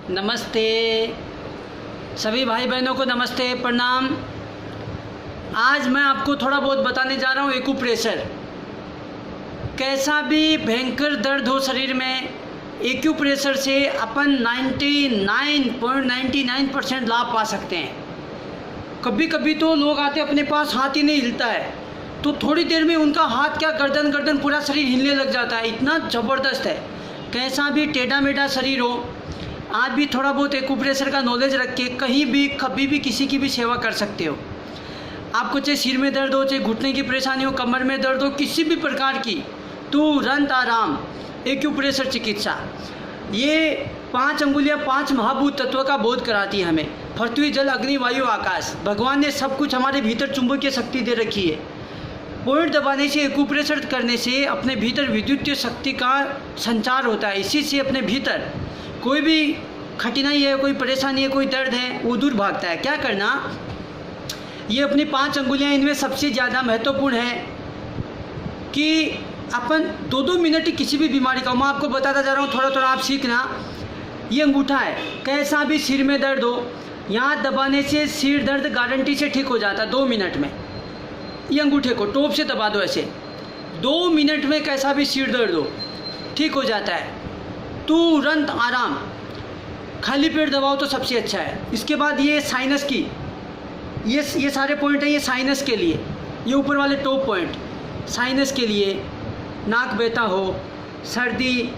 नमस्ते सभी भाई बहनों को, नमस्ते, प्रणाम। आज मैं आपको थोड़ा बहुत बताने जा रहा हूँ एक्यूप्रेशर। कैसा भी भयंकर दर्द हो शरीर में, एक्यूप्रेशर से अपन 99.99% लाभ पा सकते हैं। कभी कभी तो लोग आते अपने पास हाथ ही नहीं हिलता है, तो थोड़ी देर में उनका हाथ क्या गर्दन पूरा शरीर हिलने लग जाता है। इतना ज़बरदस्त है। कैसा भी टेढ़ा मेढ़ा शरीर हो, आप भी थोड़ा बहुत एक्यूप्रेशर का नॉलेज रख के कहीं भी कभी भी किसी की भी सेवा कर सकते हो। आपको चाहे सिर में दर्द हो, चाहे घुटने की परेशानी हो, कमर में दर्द हो, किसी भी प्रकार की, तुरंत आराम। एक्यूप्रेशर चिकित्सा ये 5 अंगुलियाँ 5 महाभूत तत्व का बोध कराती है हमें। पृथ्वी, जल, अग्नि, वायु, आकाश। भगवान ने सब कुछ हमारे भीतर चुंबकीय शक्ति दे रखी है। पॉइंट दबाने से, एक्यूप्रेशर करने से अपने भीतर विद्युतीय शक्ति का संचार होता है। इसी से अपने भीतर कोई भी कठिनाई है, कोई परेशानी है, कोई दर्द है, वो दूर भागता है। क्या करना, ये अपनी 5 अंगुलियाँ, इनमें सबसे ज़्यादा महत्वपूर्ण है कि अपन 2-2 मिनट किसी भी बीमारी का, मैं आपको बताता जा रहा हूँ, थोड़ा थोड़ा आप सीखना। ये अंगूठा है, कैसा भी सिर में दर्द हो, यहाँ दबाने से सिर दर्द गारंटी से ठीक हो जाता है 2 मिनट में। ये अंगूठे को टोप से दबा दो ऐसे, 2 मिनट में कैसा भी सिर दर्द हो ठीक हो जाता है, तुरंत आराम। खाली पेट दबाओ तो सबसे अच्छा है। इसके बाद ये साइनस की, ये सारे पॉइंट हैं, ये साइनस के लिए, ये ऊपर वाले टॉप पॉइंट साइनस के लिए। नाक बहता हो, सर्दी,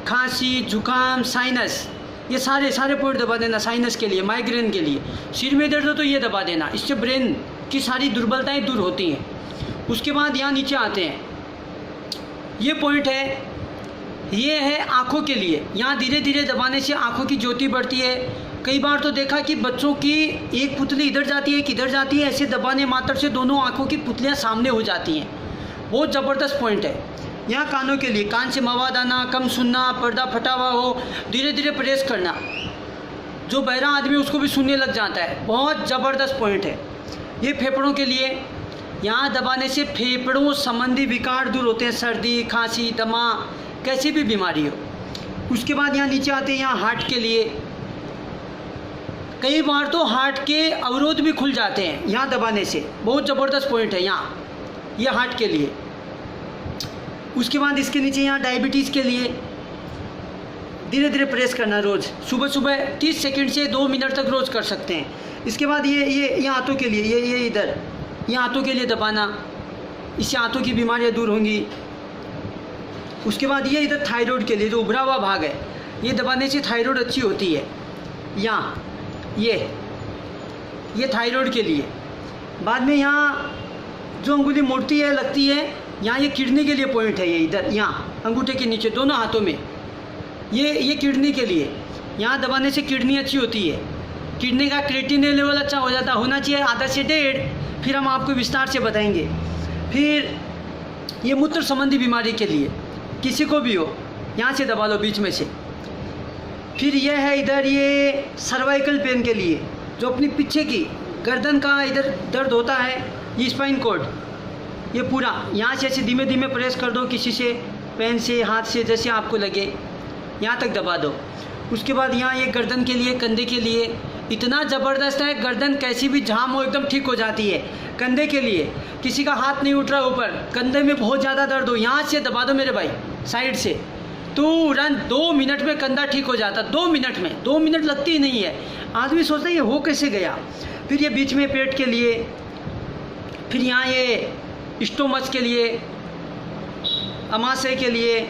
खांसी, जुकाम, साइनस, ये सारे पॉइंट दबा देना साइनस के लिए। माइग्रेन के लिए, सिर में दर्द हो तो ये दबा देना, इससे ब्रेन की सारी दुर्बलताएं दूर होती हैं। उसके बाद यहाँ नीचे आते हैं, ये पॉइंट है, ये है आँखों के लिए। यहाँ धीरे धीरे दबाने से आँखों की ज्योति बढ़ती है। कई बार तो देखा कि बच्चों की एक पुतली इधर जाती है, किधर जाती है, ऐसे दबाने मात्र से दोनों आँखों की पुतलियाँ सामने हो जाती हैं। बहुत ज़बरदस्त पॉइंट है। यहाँ कानों के लिए, कान से मवाद आना, कम सुनना, पर्दा फटा हुआ हो, धीरे धीरे प्रेस करना, जो बहरा आदमी उसको भी सुनने लग जाता है। बहुत ज़बरदस्त पॉइंट है। ये फेफड़ों के लिए, यहाँ दबाने से फेफड़ों संबंधी विकार दूर होते हैं, सर्दी, खांसी, दमा, कैसी भी बीमारी हो। उसके बाद यहाँ नीचे आते हैं, यहाँ हार्ट के लिए। कई बार तो हार्ट के अवरोध भी खुल जाते हैं यहाँ दबाने से। बहुत ज़बरदस्त पॉइंट है यहाँ, ये हार्ट के लिए। उसके बाद इसके नीचे यहाँ डायबिटीज़ के लिए धीरे धीरे प्रेस करना रोज़, सुबह सुबह 30 सेकंड से 2 मिनट तक रोज़ कर सकते हैं। इसके बाद ये हाथों के लिए, ये इधर, ये हाथों के लिए दबाना, इससे हाथों की बीमारियाँ दूर होंगी। उसके बाद ये इधर थायराइड के लिए, जो उभरा हुआ भाग है, ये दबाने से थायराइड अच्छी होती है। यहाँ ये थायराइड के लिए। बाद में यहाँ जो अंगुली मुड़ती है, लगती है, यहाँ ये किडनी के लिए पॉइंट है। ये इधर, यहाँ अंगूठे के नीचे दोनों हाथों में, ये किडनी के लिए। यहाँ दबाने से किडनी अच्छी होती है। किडनी का क्रिएटिनिन लेवल अच्छा हो जाता, होना चाहिए आधा से 1.5, फिर हम आपको विस्तार से बताएंगे। फिर ये मूत्र संबंधी बीमारी के लिए, किसी को भी हो, यहाँ से दबा लो बीच में से। फिर यह है इधर, ये सर्वाइकल पेन के लिए, जो अपनी पीछे की गर्दन का इधर दर्द होता है, ये स्पाइन कॉर्ड, ये पूरा यहाँ से ऐसे धीमे धीमे प्रेस कर दो, किसी से, पेन से, हाथ से, जैसे आपको लगे, यहाँ तक दबा दो। उसके बाद यहाँ ये गर्दन के लिए, कंधे के लिए, इतना ज़बरदस्त है। गर्दन कैसी भी जाम हो एकदम ठीक हो जाती है। कंधे के लिए, किसी का हाथ नहीं उठ रहा ऊपर, कंधे में बहुत ज़्यादा दर्द हो, यहाँ से दबा दो मेरे भाई, साइड से, तुरंत 2 मिनट में कंधा ठीक हो जाता। 2 मिनट में, 2 मिनट लगती ही नहीं है। आदमी सोचता है ये हो कैसे गया। फिर ये बीच में पेट के लिए, फिर यहाँ ये स्टोमच के लिए, अमाशय के लिए।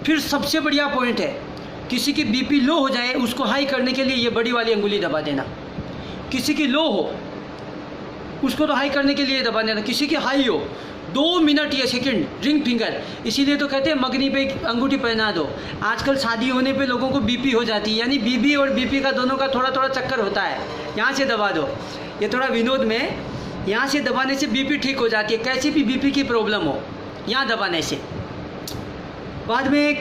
फिर सबसे बढ़िया पॉइंट है, किसी की बीपी लो हो जाए, उसको हाई करने के लिए ये बड़ी वाली अंगुली दबा देना। किसी की लो हो, उसको तो हाई करने के लिए दबा देना। किसी की हाई हो, 2 मिनट, ये सेकंड, रिंग फिंगर, इसीलिए तो कहते हैं मगनी पे अंगूठी पहना दो। आजकल शादी होने पे लोगों को बीपी हो जाती है, यानी बीबी और बीपी का दोनों का थोड़ा थोड़ा चक्कर होता है। यहाँ से दबा दो, ये थोड़ा विनोद में, यहाँ से दबाने से बीपी ठीक हो जाती है, कैसी भी बीपी की प्रॉब्लम हो, यहाँ दबाने से। बाद में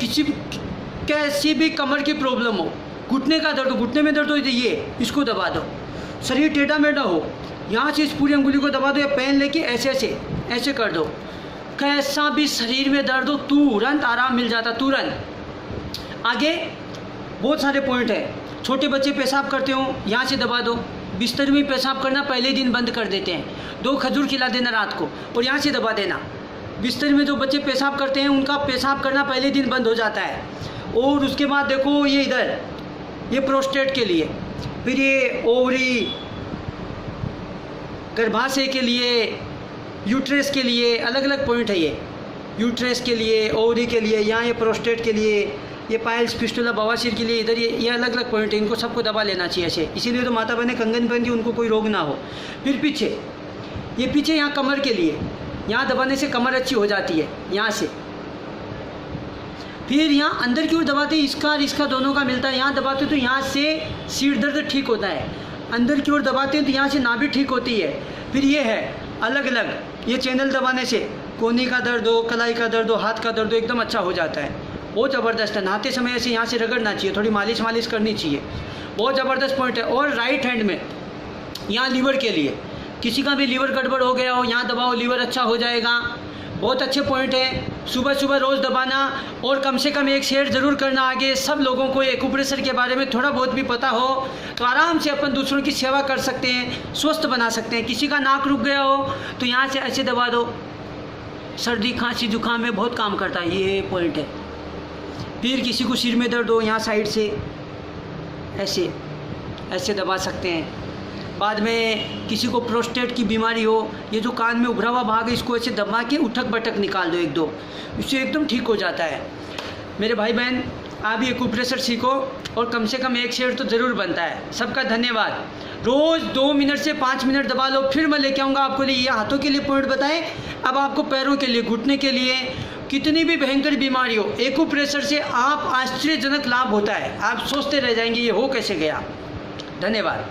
कैसी भी कमर की प्रॉब्लम हो, घुटने का दर्द हो, घुटने में दर्द हो, ये इसको दबा दो। शरीर टेढ़ा मेढ़ा हो, यहाँ से इस पूरी अंगुली को दबा दो, या पेन लेके ऐसे कर दो। कैसा भी शरीर में दर्द हो, तुरंत आराम मिल जाता, तुरंत। आगे बहुत सारे पॉइंट है। छोटे बच्चे पेशाब करते हो, यहाँ से दबा दो। बिस्तर में पेशाब करना पहले दिन बंद कर देते हैं, 2 खजूर खिला देना रात को और यहाँ से दबा देना। बिस्तर में जो बच्चे पेशाब करते हैं उनका पेशाब करना पहले दिन बंद हो जाता है। और उसके बाद देखो ये इधर, ये प्रोस्टेट के लिए, फिर ये ओवरी, गर्भाशय के लिए, यूट्रस के लिए, अलग अलग पॉइंट है ये। यूट्रस के लिए, ओवरी के लिए, यहाँ ये प्रोस्टेट के लिए, ये पाइल्स, फिस्टुला, बवासीर के लिए, इधर ये अलग अलग पॉइंट है। इनको सबको दबा लेना चाहिए ऐसे, इसीलिए तो माता बहनें कंगन पहनती, उनको कोई रोग ना हो। फिर पीछे, ये पीछे यहाँ कमर के लिए, यहाँ दबाने से कमर अच्छी हो जाती है यहाँ से। फिर यहाँ अंदर की ओर दबाते, इसका और इसका दोनों का मिलता है। यहाँ दबाते तो यहाँ से सिर दर्द ठीक होता है, अंदर की ओर दबाते हैं तो यहाँ से नाभि ठीक होती है। फिर ये है अलग अलग, ये चैनल दबाने से कोहनी का दर्द हो, कलाई का दर्द हो, हाथ का दर्द हो, एकदम अच्छा हो जाता है। बहुत ज़बरदस्त है। नहाते समय ऐसे यहाँ से रगड़ना चाहिए, थोड़ी मालिश करनी चाहिए। बहुत ज़बरदस्त पॉइंट है। और राइट हैंड में यहाँ लीवर के लिए, किसी का भी लीवर गड़बड़ हो गया हो, यहाँ दबाओ, लीवर अच्छा हो जाएगा। बहुत अच्छे पॉइंट है। सुबह सुबह रोज़ दबाना और कम से कम एक शेयर ज़रूर करना आगे। सब लोगों को एक्यूप्रेशर के बारे में थोड़ा बहुत भी पता हो तो आराम से अपन दूसरों की सेवा कर सकते हैं, स्वस्थ बना सकते हैं। किसी का नाक रुक गया हो तो यहाँ से ऐसे दबा दो, सर्दी खांसी जुकाम में बहुत काम करता है, ये पॉइंट है। फिर किसी को सिर में दर्द हो, यहाँ साइड से ऐसे ऐसे दबा सकते हैं। बाद में किसी को प्रोस्टेट की बीमारी हो, ये जो कान में उभरा हुआ भाग है, इसको ऐसे दबा के उठक बटक निकाल दो 1-2, इससे एकदम ठीक हो जाता है। मेरे भाई बहन, आप भी एक्यूप्रेशर सीखो और कम से कम एक शेयर तो ज़रूर बनता है। सबका धन्यवाद। रोज़ 2 मिनट से 5 मिनट दबा लो। फिर मैं लेके आऊँगा आपको लिए, ये हाथों के लिए पॉइंट बताएं, अब आपको पैरों के लिए, घुटने के लिए, कितनी भी भयंकर बीमारी हो, एक्यूप्रेशर से आप आश्चर्यजनक लाभ होता है। आप सोचते रह जाएंगे ये हो कैसे गया। धन्यवाद।